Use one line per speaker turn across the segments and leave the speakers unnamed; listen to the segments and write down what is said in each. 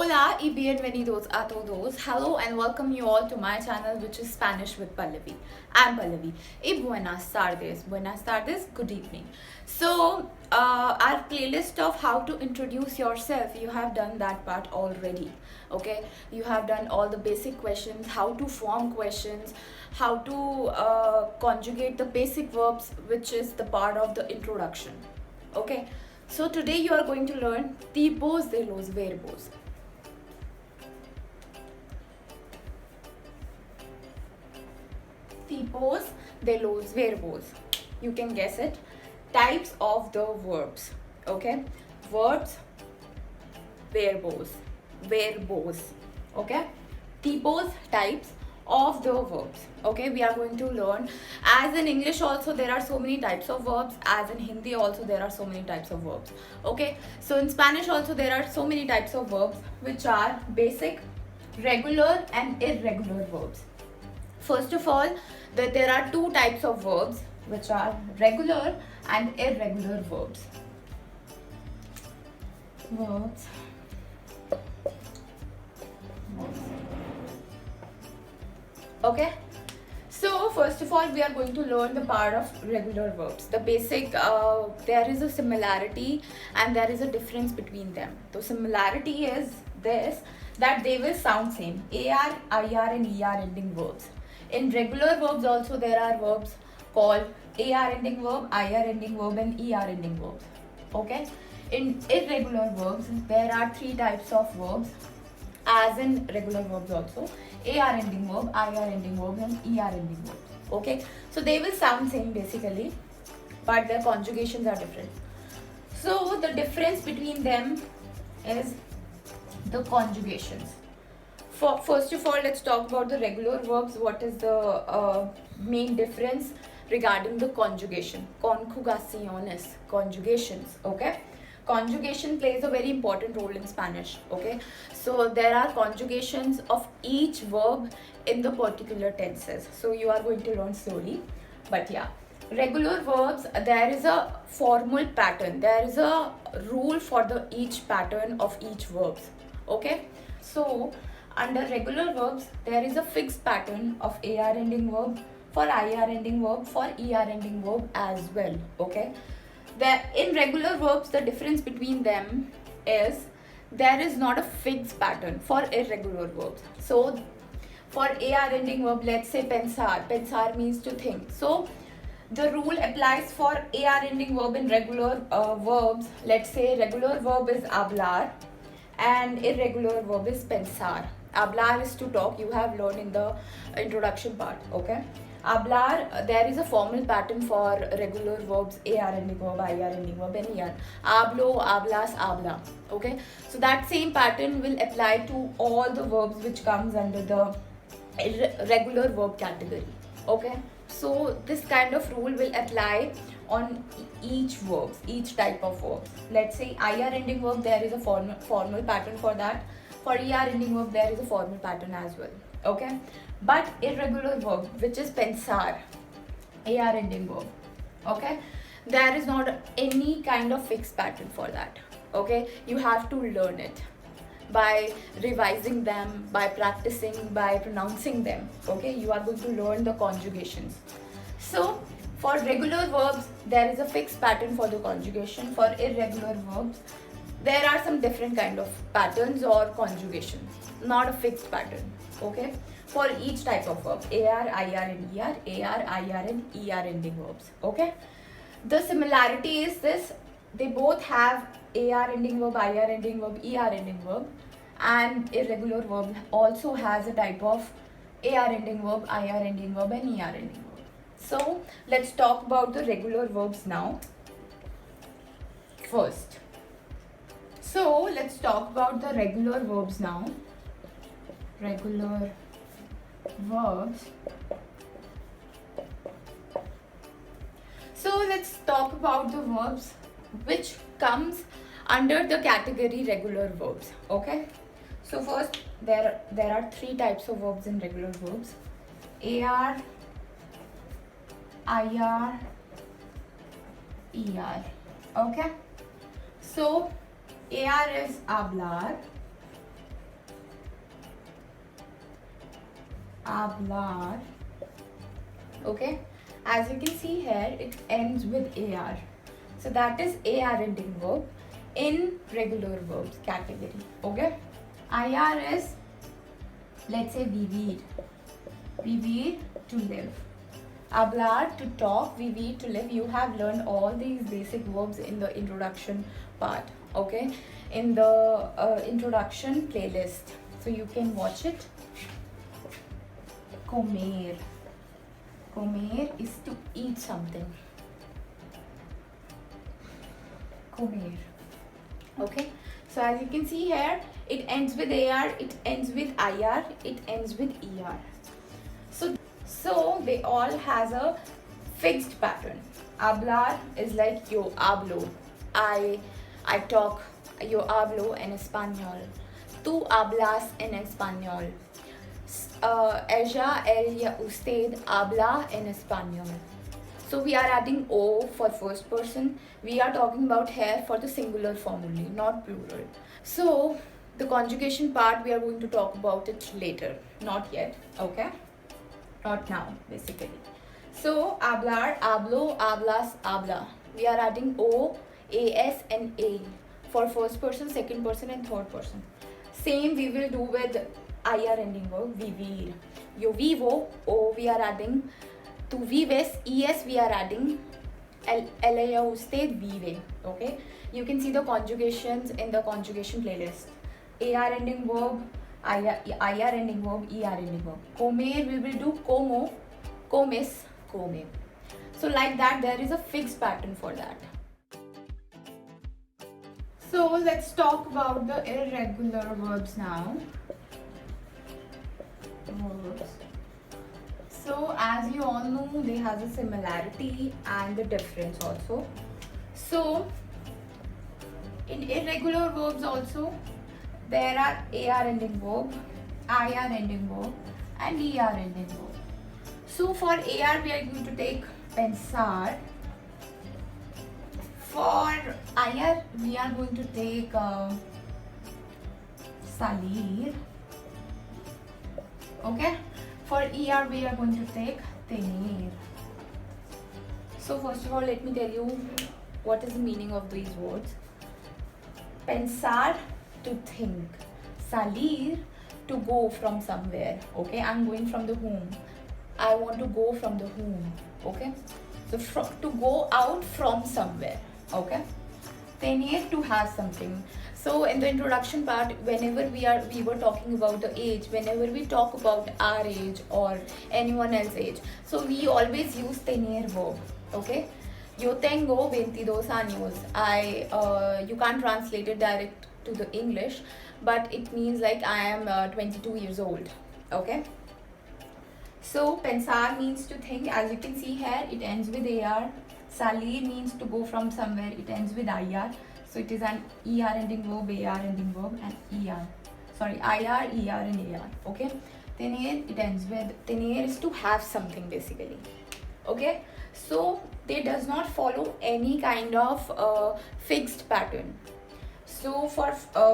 Hola y bienvenidos a todos. Hello and welcome you all to my channel, which is Spanish with Pallavi. I'm Pallavi. Y buenas tardes. Buenas tardes. Good evening. So, our playlist of how to introduce yourself, you have done that part already. Okay, you have done all the basic questions, how to form questions, how to conjugate the basic verbs, which is the part of the introduction. Okay, so today you are going to learn tipos de los verbos. Tipos de los verbos. You can guess it. Types of the verbs. Okay, verbs, verbos, verbos. Okay, tipos, types of the verbs. Okay, we are going to learn. As in English also there are so many types of verbs, as in Hindi also there are so many types of verbs. Okay, so in Spanish also there are so many types of verbs, which are basic, regular and irregular verbs. First of all, that there are two types of verbs, which are regular and irregular verbs. Verbs. Okay, so first of all we are going to learn the part of regular verbs, the basic. There is a similarity and there is a difference between them. The similarity is this, that they will sound same: AR, IR and ER ending verbs. In regular verbs also there are verbs called AR ending verb, IR ending verb and ER ending verbs. Okay, in irregular verbs there are three types of verbs, as in regular verbs also: AR ending verb, IR ending verb and ER ending verb. Okay, so they will sound same basically, but their conjugations are different. So the difference between them is the conjugations. First of all, let's talk about the regular verbs. What is the main difference regarding the conjugation? Conjugaciones, conjugations. Okay, conjugation plays a very important role in Spanish. Okay, so there are conjugations of each verb in the particular tenses. So you are going to learn slowly, but yeah. Regular verbs, there is a formal pattern. There is a rule for the each pattern of each verbs. Okay, so under regular verbs there is a fixed pattern of AR ending verb, for IR ending verb, for ER ending verb as well. Okay, in regular verbs the difference between them is there is not a fixed pattern for irregular verbs. So for AR ending verb, let's say pensar. Pensar means to think. So the rule applies for AR ending verb in regular verbs. Let's say regular verb is hablar and irregular verb is pensar. Hablar is to talk. You have learned in the introduction part. Okay, hablar, there is a formal pattern for regular verbs: AR ending verb, IR ending verb and ER. Hablo, hablas, habla. Okay, so that same pattern will apply to all the verbs which comes under the regular verb category. Okay, so this kind of rule will apply on each verb, each type of verb. Let's say IR ending verb, there is a formal pattern for that. For ER ending verb there is a formal pattern as well. Okay, but irregular verb, which is pensar, AR ending verb, okay, there is not any kind of fixed pattern for that. Okay, you have to learn it by revising them, by practicing, by pronouncing them. Okay, you are going to learn the conjugations. So for regular verbs there is a fixed pattern for the conjugation. For irregular verbs there are some different kind of patterns or conjugations, not a fixed pattern. Okay, for each type of verb: AR, IR and ER, AR, IR and ER ending verbs. Okay, the similarity is this: they both have AR ending verb, IR ending verb, ER ending verb, and irregular verb also has a type of AR ending verb, IR ending verb and ER ending verb. So let's talk about the regular verbs now first. So let's talk about the regular verbs now. Regular verbs. So let's talk about the verbs which comes under the category regular verbs. Okay, so first there are three types of verbs in regular verbs: AR, IR, ER. Okay, so AR is hablar, hablar. Okay, as you can see here, it ends with AR. So that is AR ending verb in regular verbs category. Okay, IR is, let's say, vivir. Vivir, to live. Hablar, to talk. Vivir, to live. You have learned all these basic verbs in the introduction part. Okay, in the introduction playlist, so you can watch it. Comer. Comer is to eat something. Comer. Okay, so as you can see here, it ends with AR, it ends with IR, it ends with ER. So they all has a fixed pattern. Hablar is like yo hablo. I talk. Yo hablo en español. Tú hablas en español. Ella, él, usted habla en español. So we are adding O for first person. We are talking about here for the singular form only, not plural. So the conjugation part, we are going to talk about it later, not yet. Okay, not now basically. So hablar, hablo, hablas, habla. We are adding O, AS and A for first person, second person and third person. Same we will do with IR ending verb, vivir. Yo vivo, O we are adding. Tu vives, ES we are adding. Ella, usted vive. Okay, you can see the conjugations in the conjugation playlist. AR ending verb, IR ending verb, ER ending verb. Comer, we will do como, comes, come. So like that, there is a fixed pattern for that. So let's talk about the irregular verbs now. Verbs. So as you all know, they have a similarity and the difference also. So in irregular verbs also, there are AR ending verb, IR ending verb and ER ending verb. So for AR we are going to take pensar. For IR we are going to take salir. Okay. For ER we are going to take tener. So first of all, let me tell you what is the meaning of these words. Pensar, to think. Salir, to go from somewhere. Okay, I'm going from the home. I want to go from the home. Okay, so to go out from somewhere. Okay, tener, to have something. So in the introduction part, whenever we were talking about the age, whenever we talk about our age or anyone else's age, so we always use tener verb. Okay, yo tengo 22 años. You can't translate it direct to the English, but it means like I am 22 years old. Okay, so pensar means to think. As you can see here, it ends with AR. Salir means to go from somewhere. It ends with IR. So it is an ER ending verb, AR ending verb and ER. Sorry, IR, ER and AR. Okay. Tener, it ends with, tener is to have something basically. Okay. So they does not follow any kind of fixed pattern. So for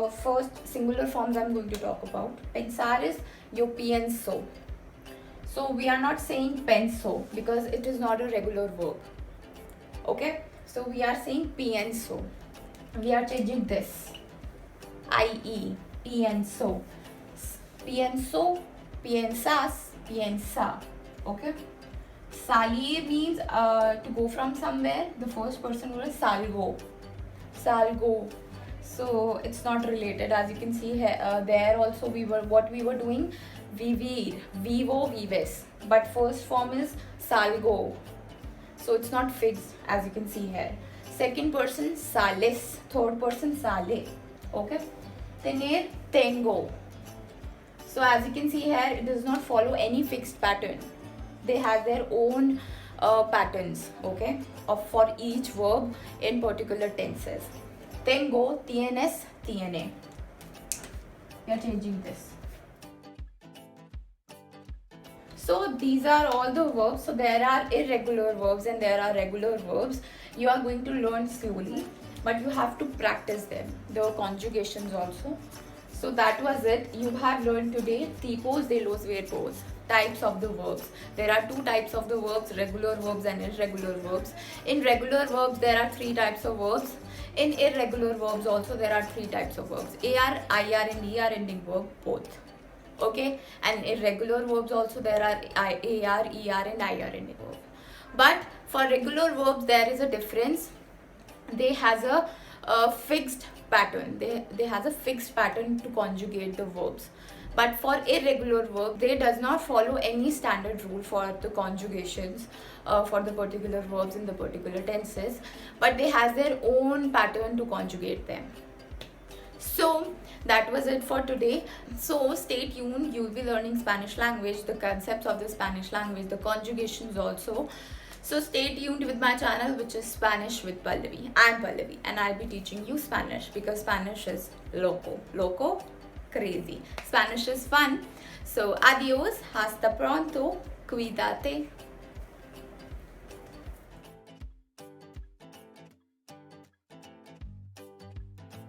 first singular forms I'm going to talk about. Pensar is yo pienso. So we are not saying penso because it is not a regular verb. Okay. So we are saying pienso. We are changing this. IE, pienso. Pienso, piensas, piensa. Okay. Salir means to go from somewhere. The first person was salgo. Salgo. So it's not related. As you can see here, there also what we were doing, vivir, vivo, vives. But first form is salgo. So it's not fixed, as you can see here. Second person sales, third person sale. Okay. Tener, tengo. So as you can see here, it does not follow any fixed pattern. They have their own patterns, okay, for each verb in particular tenses. Tengo, tienes, tiene. We are changing this. So these are all the verbs. So there are irregular verbs and there are regular verbs. You are going to learn slowly, but you have to practice them. The conjugations also. So that was it. You have learned today tipos de los verbos. types of the verbs. There are two types of the verbs, regular verbs and irregular verbs. In regular verbs, there are three types of verbs. In irregular verbs also there are three types of verbs, AR, IR and ER ending verb both. Okay, and irregular verbs also there are AR, ER and IR ending verb. But for regular verbs there is a difference. They has a fixed pattern. They has a fixed pattern to conjugate the verbs. But for irregular verb, they does not follow any standard rule for the conjugations for the particular verbs in the particular tenses, but they has their own pattern to conjugate them. So that was it for today. So stay tuned, you'll be learning Spanish language, the concepts of the Spanish language, the conjugations also. So stay tuned with my channel, which is Spanish with Pallavi. I'm Pallavi and I'll be teaching you Spanish because Spanish is loco, crazy. Spanish is fun. So adios, hasta pronto, cuídate.